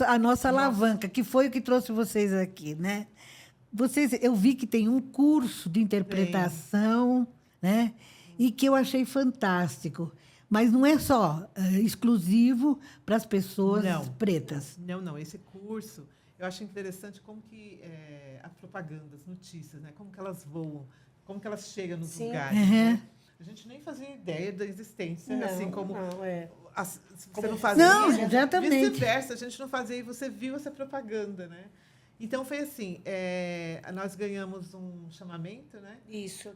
Speaker 1: a nossa alavanca, que foi o que trouxe vocês aqui, né? Eu vi que tem um curso de interpretação, né? E que eu achei fantástico. Mas não é só exclusivo para as pessoas pretas.
Speaker 2: Não. Esse curso, eu acho interessante como que a propaganda, as notícias, né? Como que elas voam, como que elas chegam nos lugares. Né? A gente nem fazia ideia da existência, assim como... Você não fazia.
Speaker 1: Não, exatamente.
Speaker 2: Vice-versa, a gente não fazia e você viu essa propaganda, né? Então, foi assim, nós ganhamos um chamamento, né?
Speaker 3: Isso.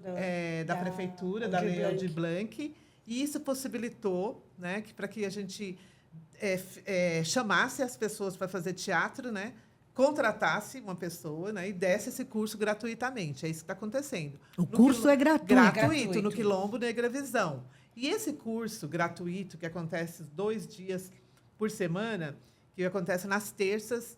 Speaker 2: Da prefeitura, da Lei Aldir Blanc, e isso possibilitou, né, para que a gente chamasse as pessoas para fazer teatro, né? Contratasse uma pessoa, né, e desse esse curso gratuitamente. É isso que está acontecendo.
Speaker 1: O curso é gratuito.
Speaker 2: Gratuito, no Quilombo Negra Visão. E esse curso gratuito, que acontece 2 dias por semana, que acontece nas terças,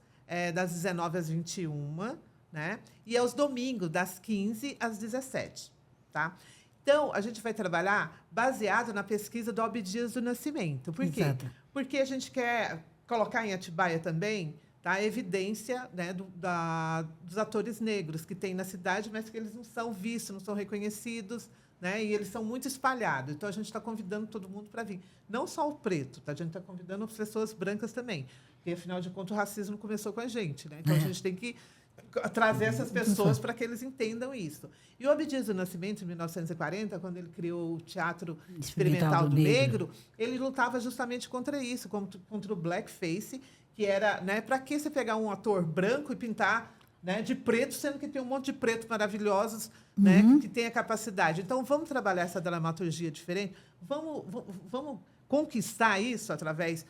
Speaker 2: das 19 às 21, né? E aos domingos, das 15 às 17. Tá? Então, a gente vai trabalhar baseado na pesquisa do Abdias do Nascimento. Por quê?
Speaker 1: Exato.
Speaker 2: Porque a gente quer colocar em Atibaia também, tá, a evidência, né, dos atores negros que tem na cidade, mas que eles não são vistos, não são reconhecidos, né, e eles são muito espalhados. Então, a gente está convidando todo mundo para vir. Não só o preto, tá? A gente está convidando as pessoas brancas também. Porque, afinal de contas, o racismo começou com a gente. Né? Então, a gente tem que trazer essas pessoas para que eles entendam isso. E o Abdias do Nascimento, em 1940, quando ele criou o Teatro Experimental do Negro, ele lutava justamente contra isso, contra o blackface, que era, né, para que você pegar um ator branco e pintar, né, de preto, sendo que tem um monte de pretos maravilhosos, né, que tem a capacidade. Então, vamos trabalhar essa dramaturgia diferente? Vamos conquistar isso através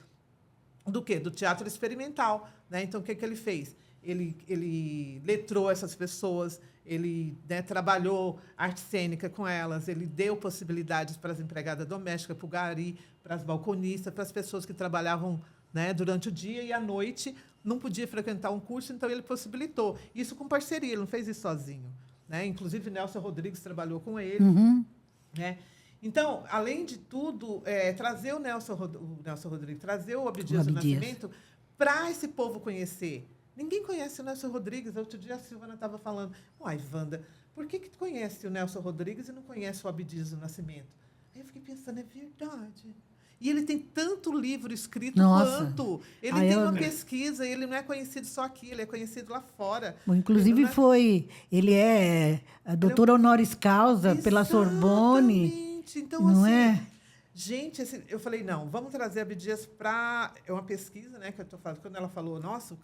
Speaker 2: do quê? Do teatro experimental. Né? Então, o que ele fez? Ele letrou essas pessoas, ele, né, trabalhou arte cênica com elas, ele deu possibilidades para as empregadas domésticas, para o gari, para as balconistas, para as pessoas que trabalhavam, né, durante o dia e à noite, não podia frequentar um curso, então ele possibilitou. Isso com parceria, ele não fez isso sozinho. Né? Inclusive, Nelson Rodrigues trabalhou com ele. Né? Então, além de tudo, trazer o Nelson Rodrigues, trazer o Abdias do Nascimento para esse povo conhecer. Ninguém conhece o Nelson Rodrigues. Outro dia a Silvana estava falando, uai, Wanda, por que tu conhece o Nelson Rodrigues e não conhece o Abdias do Nascimento? Aí eu fiquei pensando, é verdade. E ele tem tanto livro escrito quanto. Ele tem uma pesquisa, ele não é conhecido só aqui, ele é conhecido lá fora.
Speaker 1: Bom, inclusive, ele é doutor honoris causa pela Sorbonne.
Speaker 2: Então,
Speaker 1: não
Speaker 2: assim,
Speaker 1: é?
Speaker 2: Gente, eu falei, não, vamos trazer a Abdias para... É uma pesquisa, né, que eu estou falando. Quando ela falou, nossa,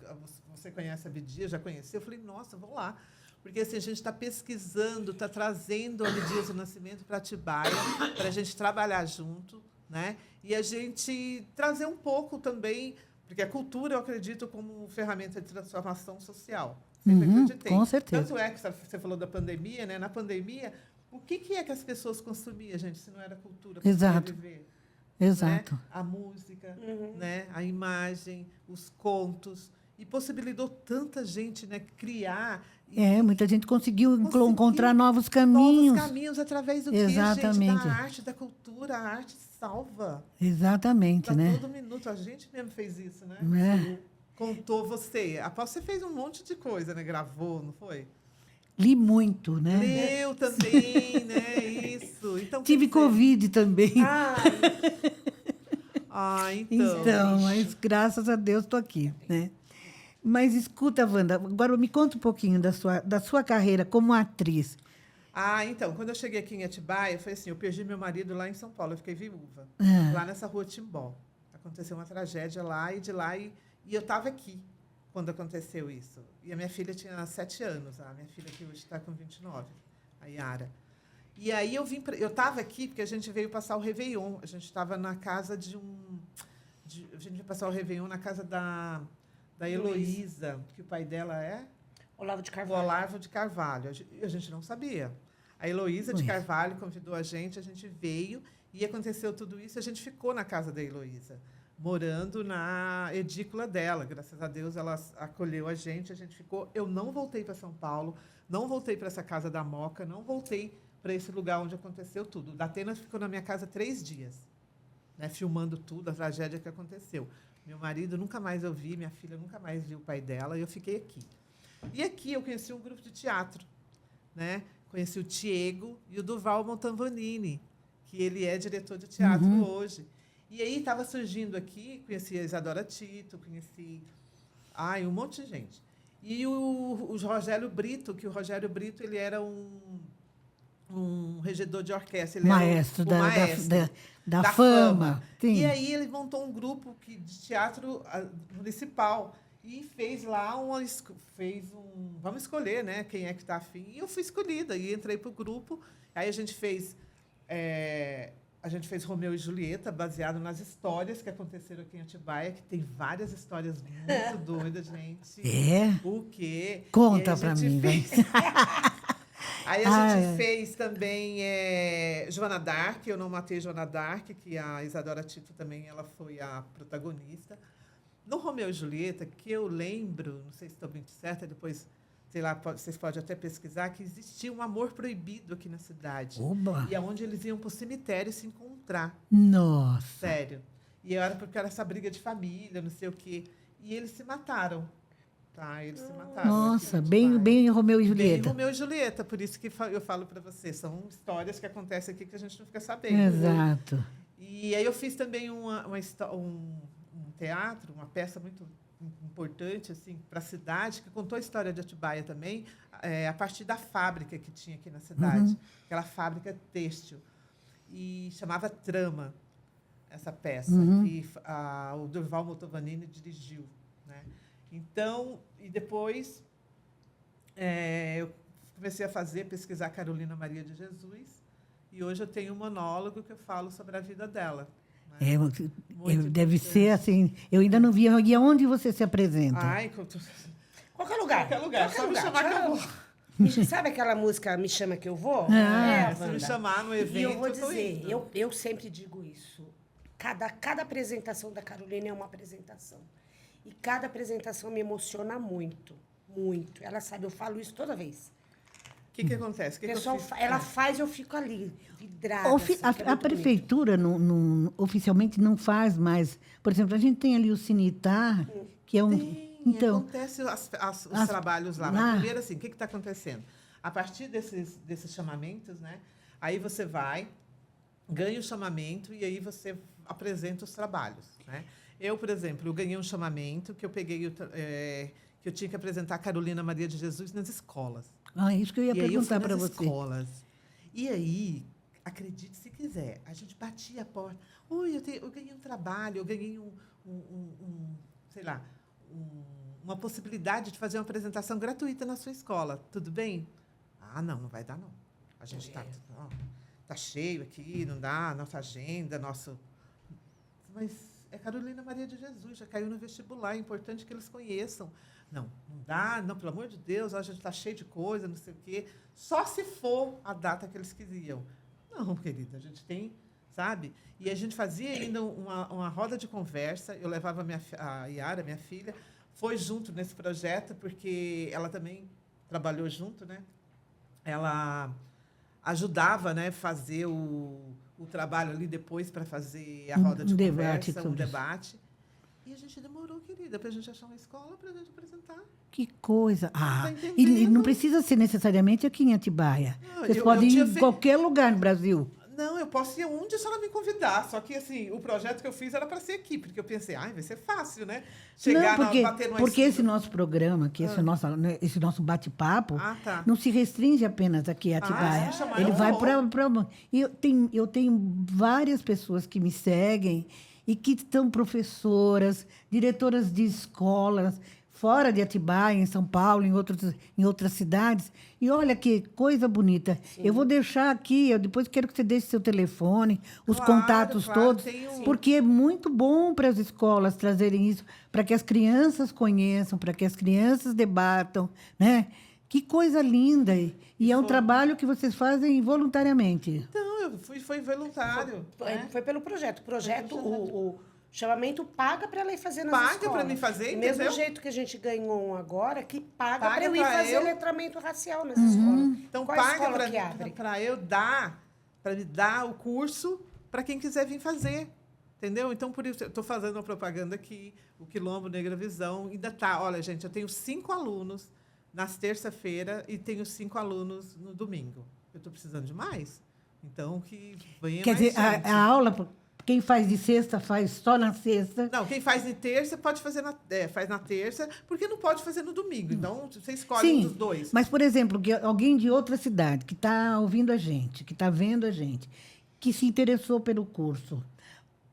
Speaker 2: você conhece a Abdias, já conheceu? Eu falei, nossa, vamos lá. Porque assim, a gente está pesquisando, está trazendo a Abdias do Nascimento para Atibaia, para a gente trabalhar junto, né? E a gente trazer um pouco também, porque a cultura, eu acredito, como ferramenta de transformação social. Sempre acreditei.
Speaker 1: Com certeza.
Speaker 2: Tanto é que você falou da pandemia, né? Na pandemia, o que é que as pessoas consumiam, gente, se não era cultura para sobreviver?
Speaker 1: Exato.
Speaker 2: Né? A música, né? A imagem, os contos. E possibilitou tanta gente, né, criar.
Speaker 1: Muita gente conseguiu encontrar novos caminhos.
Speaker 2: Novos caminhos através do
Speaker 1: Exatamente.
Speaker 2: Gente, da arte, da cultura. A arte salva.
Speaker 1: Exatamente, né?
Speaker 2: Todo minuto. A gente mesmo fez isso, né? Contou você. Após você fez um monte de coisa, né? Gravou, não foi?
Speaker 1: Li muito, né?
Speaker 2: Leu também, né? Isso. Então,
Speaker 1: tive Covid também.
Speaker 2: Então,
Speaker 1: mas graças a Deus estou aqui, né? Mas escuta, Wanda, agora me conta um pouquinho da sua carreira como atriz.
Speaker 2: Então, quando eu cheguei aqui em Atibaia, foi assim, eu perdi meu marido lá em São Paulo, eu fiquei viúva, lá nessa rua Timbó. Aconteceu uma tragédia lá, e eu estava aqui quando aconteceu isso. E a minha filha tinha 7 anos, a minha filha que hoje está com 29, a Yara. E aí eu estava aqui porque a gente veio passar o Réveillon. A gente estava na casa a gente veio passar o Réveillon na casa da Heloísa, que o pai dela é?
Speaker 3: Olavo de
Speaker 2: O
Speaker 3: Carvalho.
Speaker 2: Olavo de Carvalho. A gente não sabia. A Heloísa de Carvalho convidou a gente veio e aconteceu tudo isso. A gente ficou na casa da Heloísa, morando na edícula dela. Graças a Deus, ela acolheu a gente ficou. Eu não voltei para São Paulo, não voltei para essa casa da Moca, não voltei para esse lugar onde aconteceu tudo. O Datena ficou na minha casa 3 dias, né, filmando tudo, a tragédia que aconteceu. Meu marido nunca mais eu vi, minha filha nunca mais viu o pai dela, e eu fiquei aqui. E aqui eu conheci um grupo de teatro, né? Conheci o Diego e o Durval Montalvanini, que ele é diretor de teatro hoje. E aí estava surgindo aqui, conheci a Isadora Tito, conheci um monte de gente. E o Rogério Brito, que o Rogério Brito ele era um regedor de orquestra. Ele
Speaker 1: Maestro
Speaker 2: era o maestro
Speaker 1: da fama.
Speaker 2: E aí ele montou um grupo de teatro municipal e fez lá vamos escolher, né, quem é que está afim. E eu fui escolhida e entrei para o grupo. Aí a gente fez Romeu e Julieta, baseado nas histórias que aconteceram aqui em Atibaia, que tem várias histórias muito doidas, gente.
Speaker 1: É?
Speaker 2: O quê?
Speaker 1: Conta para mim,
Speaker 2: fez... Aí a gente fez também Joana d'Arc, Eu Não Matei Joana d'Arc, que a Isadora Tito também ela foi a protagonista. No Romeu e Julieta, que eu lembro, não sei se estou muito certa, depois, sei lá, vocês podem até pesquisar, que existia um amor proibido aqui na cidade.
Speaker 1: Oba.
Speaker 2: E é onde eles iam para o cemitério se encontrar.
Speaker 1: Nossa.
Speaker 2: Sério. E era porque era essa briga de família, não sei o quê. E eles se mataram. Tá, eles se mataram.
Speaker 1: Nossa, bem Romeu e Julieta.
Speaker 2: Bem Romeu e Julieta, por isso que eu falo para você. São histórias que acontecem aqui que a gente não fica sabendo.
Speaker 1: Exato.
Speaker 2: Né? E aí eu fiz também um teatro, uma peça muito importante assim, para a cidade, que contou a história de Atibaia também, a partir da fábrica que tinha aqui na cidade, aquela fábrica têxtil. E chamava Trama, essa peça, que o Durval Montalvanini dirigiu. Né? Então, e depois eu comecei a pesquisar Carolina Maria de Jesus, e hoje eu tenho um monólogo que eu falo sobre a vida dela. Né?
Speaker 1: Deve ser assim. Eu ainda não vi. E aonde você se apresenta?
Speaker 3: Qualquer lugar.
Speaker 2: Qualquer lugar. Só me chamar que eu vou.
Speaker 3: Sabe aquela música Me Chama Que Eu Vou?
Speaker 2: Se me chamar no evento,
Speaker 3: e eu vou dizer, eu sempre digo isso. Cada apresentação da Carolina é uma apresentação. E cada apresentação me emociona muito. Muito. Ela sabe, eu falo isso toda vez.
Speaker 2: O que acontece?
Speaker 3: Ela faz, eu fico ali, vidrada.
Speaker 1: A prefeitura oficialmente não faz mais. Por exemplo, a gente tem ali o Cinitar, que é um...
Speaker 2: Então, acontece os trabalhos lá. Mas primeiro, assim, o que está acontecendo? A partir desses chamamentos, né? Aí você vai, ganha o chamamento e aí você apresenta os trabalhos, né? Eu, por exemplo, ganhei um chamamento que eu peguei... que eu tinha que apresentar a Carolina Maria de Jesus nas escolas.
Speaker 1: Isso que eu ia perguntar para você.
Speaker 2: Escolas. E aí, acredite se quiser, a gente batia a porta. Oi, eu ganhei um trabalho, eu ganhei uma possibilidade de fazer uma apresentação gratuita na sua escola. Tudo bem? Não vai dar, não. A gente está cheio aqui, não dá, nossa agenda, nosso... Mas é Carolina Maria de Jesus, já caiu no vestibular, é importante que eles conheçam. Não dá, não, pelo amor de Deus, a gente está cheio de coisa, não sei o quê. Só se for a data que eles queriam. Não, querida, a gente tem, sabe? E a gente fazia ainda uma roda de conversa, eu levava a Yara, minha filha, foi junto nesse projeto, porque ela também trabalhou junto, né? Ela ajudava, né, fazer o trabalho ali depois para fazer a roda de conversa, um debate. E a gente demorou, querida, para a gente achar uma escola para a gente apresentar.
Speaker 1: Que coisa. E não precisa ser necessariamente aqui em Atibaia. Vocês podem ir em qualquer lugar no Brasil.
Speaker 2: Não, eu posso ir onde a senhora me convidar. Só que, assim, o projeto que eu fiz era para ser aqui, porque eu pensei, vai ser fácil, né?
Speaker 1: Porque esse nosso programa, aqui, esse nosso bate-papo, não se restringe apenas aqui a Atibaia. Ele vai para... Eu tenho várias pessoas que me seguem e que são professoras, diretoras de escolas, fora de Atibaia, em São Paulo, em outras cidades. E olha que coisa bonita. Sim. Eu vou deixar aqui, eu depois quero que você deixe seu telefone, os contatos todos, porque é muito bom para as escolas trazerem isso, para que as crianças conheçam, para que as crianças debatam, né? Que coisa linda! E é um trabalho que vocês fazem voluntariamente.
Speaker 2: Então, foi voluntário.
Speaker 3: Foi pelo projeto. O projeto, chamamento paga para ela ir fazer nas
Speaker 2: Paga
Speaker 3: escolas.
Speaker 2: para mim fazer,
Speaker 3: Do mesmo
Speaker 2: entendeu?
Speaker 3: jeito que a gente ganhou um agora, que paga para eu ir
Speaker 2: pra
Speaker 3: fazer
Speaker 2: eu-
Speaker 3: letramento racial nas escolas.
Speaker 2: Então,
Speaker 3: Qual
Speaker 2: paga
Speaker 3: escola que abre?
Speaker 2: para eu dar, para me dar o curso para quem quiser vir fazer. Entendeu? Então, por isso, eu estou fazendo uma propaganda aqui, o Quilombo Negra Visão. Ainda tá. Olha, gente, eu tenho 5 alunos nas terça-feira e tenho 5 alunos no domingo. Eu estou precisando de mais. Então, que venha
Speaker 1: Quer
Speaker 2: mais
Speaker 1: dizer,
Speaker 2: gente.
Speaker 1: a aula, quem faz de sexta, faz só na sexta.
Speaker 2: Não, quem faz em terça pode fazer faz na terça, porque não pode fazer no domingo. Então, você escolhe um
Speaker 1: Sim,
Speaker 2: dos dois.
Speaker 1: mas, por exemplo, que alguém de outra cidade que está ouvindo a gente, que está vendo a gente, que se interessou pelo curso,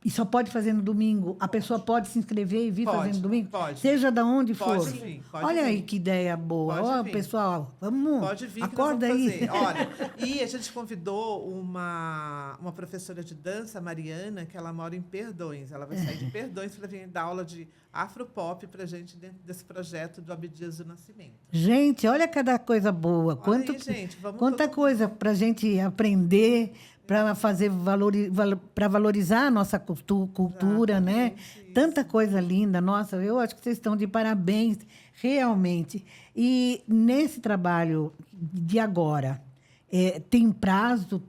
Speaker 1: e só pode fazer no domingo, a pessoa pode se inscrever e vir
Speaker 2: Pode,
Speaker 1: fazer no domingo?
Speaker 2: pode.
Speaker 1: Seja de onde
Speaker 2: Pode
Speaker 1: for.
Speaker 2: vir, pode
Speaker 1: Olha
Speaker 2: vir.
Speaker 1: aí que ideia boa.
Speaker 2: Pode
Speaker 1: Ó,
Speaker 2: vir.
Speaker 1: pessoal, vamos.
Speaker 2: Pode vir que
Speaker 1: Acorda
Speaker 2: nós vamos
Speaker 1: aí.
Speaker 2: fazer. Olha, e a gente convidou uma professora de dança, Mariana, que ela mora em Perdões. Ela vai sair de Perdões para vir dar aula de afropop para a gente dentro desse projeto do Abdias do Nascimento.
Speaker 1: Gente, olha cada coisa boa.
Speaker 2: Olha aí, gente, vamos
Speaker 1: Quanta
Speaker 2: todo-
Speaker 1: coisa para a gente aprender, para fazer para valorizar a nossa cultura, né?
Speaker 2: Exatamente,
Speaker 1: Tanta coisa linda. Nossa, eu acho que vocês estão de parabéns, realmente. E nesse trabalho de agora, tem prazo,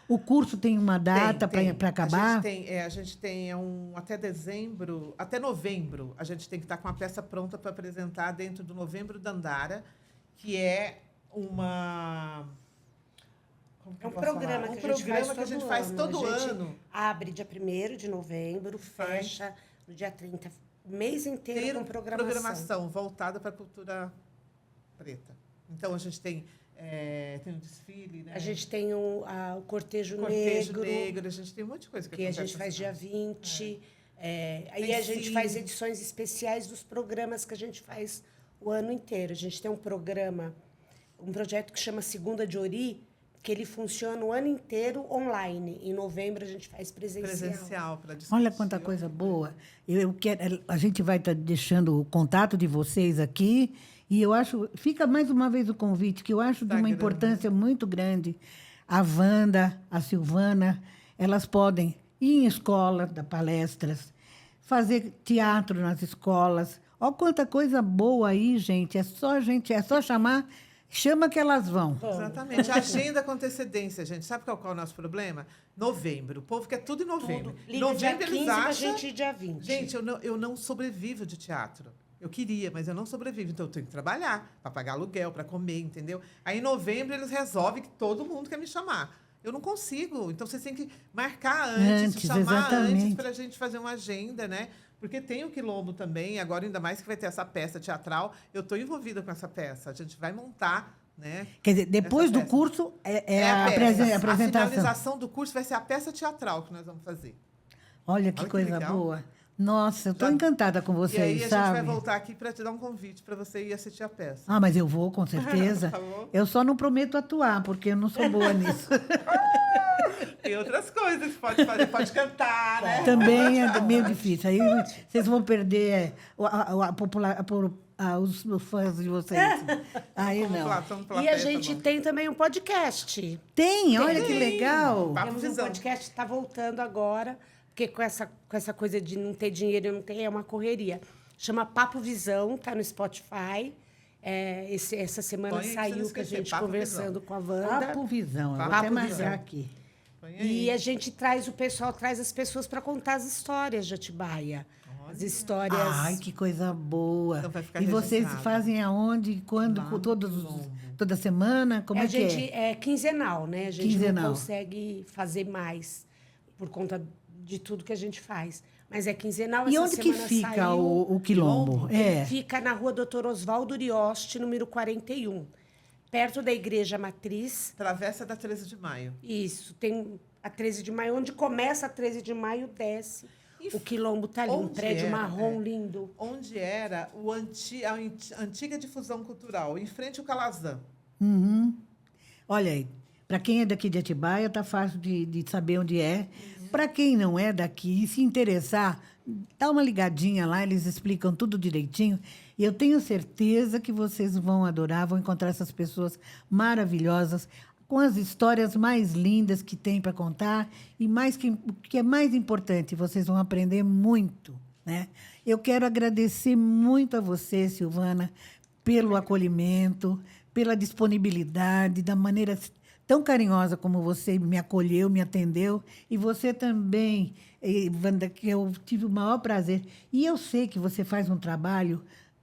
Speaker 1: o curso tem uma data
Speaker 2: Tem.
Speaker 1: para acabar?
Speaker 2: A gente tem até dezembro, até novembro, a gente tem que estar com a peça pronta para apresentar dentro do Novembro Dandara, que é uma... como que
Speaker 3: É um
Speaker 2: eu posso falar?
Speaker 3: programa que a gente faz
Speaker 2: que a gente
Speaker 3: todo
Speaker 2: faz
Speaker 3: ano.
Speaker 2: todo
Speaker 3: A gente
Speaker 2: ano.
Speaker 3: abre dia 1º de novembro, fecha no dia 30. O mês inteiro
Speaker 2: Ter
Speaker 3: com programação.
Speaker 2: voltada para a cultura preta. Então, a gente tem um desfile, né?
Speaker 3: A gente tem o cortejo,
Speaker 2: Cortejo
Speaker 3: negro,
Speaker 2: negro, a gente tem um monte de coisa
Speaker 3: que a
Speaker 2: acontece
Speaker 3: gente faz
Speaker 2: nessa
Speaker 3: dia 20. Aí
Speaker 2: Tem
Speaker 3: a gente
Speaker 2: sim.
Speaker 3: faz edições especiais dos programas que a gente faz o ano inteiro. A gente tem um projeto que chama Segunda de Ori, que ele funciona o ano inteiro online. Em novembro a gente faz
Speaker 2: presencial para discutir.
Speaker 1: Olha quanta coisa boa. Eu quero, a gente vai estar deixando o contato de vocês aqui. E eu acho, fica mais uma vez o convite, que eu acho de uma
Speaker 2: Instagram.
Speaker 1: importância muito grande. A Wanda, a Silvana, elas podem ir em escola, dar palestras, fazer teatro nas escolas. Olha quanta coisa boa aí, gente. É só chamar, chama que elas vão.
Speaker 2: Exatamente. A agenda com antecedência, gente. Sabe qual é o nosso problema? Novembro. O povo quer tudo em novembro.
Speaker 3: Liga dia
Speaker 2: Novembro
Speaker 3: 15
Speaker 2: eles
Speaker 3: pra
Speaker 2: acham...
Speaker 3: gente ir dia 20.
Speaker 2: Gente, eu não sobrevivo de teatro. Eu queria, mas eu não sobrevivo. Então, eu tenho que trabalhar para pagar aluguel, para comer, entendeu? Aí, em novembro, eles resolvem que todo mundo quer me chamar. Eu não consigo. Então, vocês têm que marcar antes chamar
Speaker 1: exatamente.
Speaker 2: antes para a gente fazer uma agenda, né? Porque tem o Quilombo também, agora ainda mais que vai ter essa peça teatral. Eu estou envolvida com essa peça. A gente vai montar, né?
Speaker 1: Quer dizer, depois
Speaker 2: essa
Speaker 1: do
Speaker 2: peça.
Speaker 1: curso a
Speaker 2: peça.
Speaker 1: apresentação.
Speaker 2: A finalização do curso vai ser a peça teatral que nós vamos fazer.
Speaker 1: Olha que
Speaker 2: Olha que
Speaker 1: coisa
Speaker 2: legal.
Speaker 1: boa. Nossa, eu estou
Speaker 2: Já-
Speaker 1: encantada com
Speaker 2: E aí
Speaker 1: vocês,
Speaker 2: a gente
Speaker 1: sabe?
Speaker 2: vai voltar aqui para te dar um convite para você ir assistir a peça.
Speaker 1: Ah, mas eu vou, com certeza.
Speaker 2: Tá bom.
Speaker 1: Eu só não prometo atuar, porque eu não sou boa nisso.
Speaker 2: Tem outras coisas que pode fazer, pode cantar, né?
Speaker 1: Também é meio difícil. Aí vocês vão perder os fãs de vocês. Aí
Speaker 2: Vamos
Speaker 1: não.
Speaker 2: lá, vamos pra
Speaker 3: E a
Speaker 2: peça,
Speaker 3: gente
Speaker 2: vamos.
Speaker 3: tem também um podcast.
Speaker 1: Tem, olha que
Speaker 2: Tem.
Speaker 1: legal.
Speaker 2: Papo
Speaker 3: Temos um
Speaker 2: Visão.
Speaker 3: podcast que está voltando agora, porque com essa coisa de não ter dinheiro e não ter, é uma correria. Chama Papo Visão, está no Spotify. Essa semana
Speaker 2: Põe aí pra você não
Speaker 3: saiu que a
Speaker 2: esquecer,
Speaker 3: gente
Speaker 2: Papo
Speaker 3: conversando com a Wanda.
Speaker 1: Papo Visão. Eu vou
Speaker 2: Papo
Speaker 1: até marcar
Speaker 3: Visão.
Speaker 1: aqui.
Speaker 2: Põe aí.
Speaker 3: E a gente traz as pessoas para contar as histórias de Atibaia. As histórias.
Speaker 1: Ai, que coisa boa.
Speaker 2: Então vai ficar
Speaker 1: E vocês
Speaker 2: registrado.
Speaker 1: fazem aonde, quando,
Speaker 2: Lá no
Speaker 1: toda semana? Como é
Speaker 3: a
Speaker 1: que
Speaker 3: gente
Speaker 1: é?
Speaker 3: é quinzenal, né? A gente
Speaker 1: Quinzenal.
Speaker 3: não consegue fazer mais por conta de tudo que a gente faz. Mas é quinzenal.
Speaker 1: E
Speaker 3: essa
Speaker 1: onde que
Speaker 3: semana
Speaker 1: fica
Speaker 3: saiu.
Speaker 1: o Quilombo? É.
Speaker 3: Fica na rua Doutor Oswaldo Urioste, número 41, perto da Igreja Matriz.
Speaker 2: Travessa da 13 de maio.
Speaker 3: Isso, tem a 13 de maio. Onde começa a 13 de maio, desce. O Quilombo tá ali, um
Speaker 2: onde
Speaker 3: prédio
Speaker 2: era,
Speaker 3: marrom lindo.
Speaker 2: Onde era a antiga difusão cultural, em frente ao Calazam.
Speaker 1: Uhum. Olha aí, para quem é daqui de Atibaia, tá fácil de saber onde é. Para quem não é daqui e se interessar, dá uma ligadinha lá, eles explicam tudo direitinho. E eu tenho certeza que vocês vão adorar, vão encontrar essas pessoas maravilhosas. com as histórias mais lindas que tem para contar e o que é mais importante, vocês vão aprender muito, né? Eu quero agradecer muito a você, Silvana, pelo acolhimento, pela disponibilidade, da maneira tão carinhosa como você me acolheu, me atendeu, e você também, Wanda, que eu tive o maior prazer. E eu sei que você faz um trabalho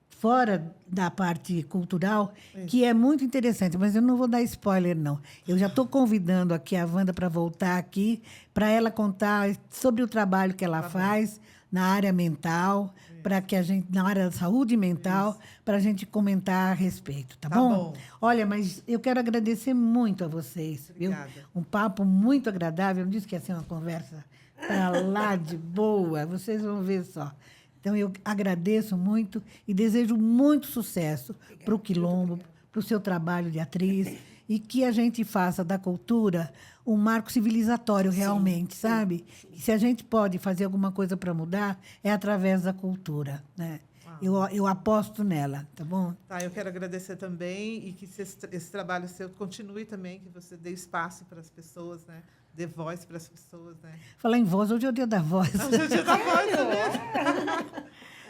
Speaker 1: fora da parte cultural, que é muito interessante, mas eu não vou dar spoiler, não. Eu já estou convidando aqui a Wanda para voltar aqui, para ela contar sobre o trabalho que ela faz na área mental, para que a gente, na área da saúde mental, para a gente comentar a respeito, tá bom? Olha, mas eu quero agradecer muito a vocês, viu? Um papo muito agradável, não disse que ia ser uma conversa para lá de boa, vocês vão ver só. Então, eu agradeço muito e desejo muito sucesso para o Quilombo, para o seu trabalho de atriz, e que a gente faça da cultura um marco civilizatório realmente, sabe? E se a gente pode fazer alguma coisa para mudar, é através da cultura, né? Eu aposto nela, tá bom?
Speaker 2: Tá, eu quero agradecer também e que esse trabalho seu continue também, que você dê espaço para as pessoas, né? Dê voz para as pessoas, né?
Speaker 1: Falar em voz, hoje é o dia da voz.
Speaker 2: Hoje é o dia da voz,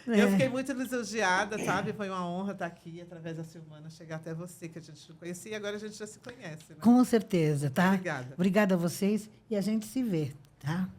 Speaker 2: né? Eu fiquei muito lisonjeada, sabe? Foi uma honra estar aqui, através da Silvana, chegar até você, que a gente não conhecia, e agora a gente já se conhece, né?
Speaker 1: Com certeza, tá?
Speaker 2: Obrigada.
Speaker 1: Obrigada a vocês e a gente se vê, tá?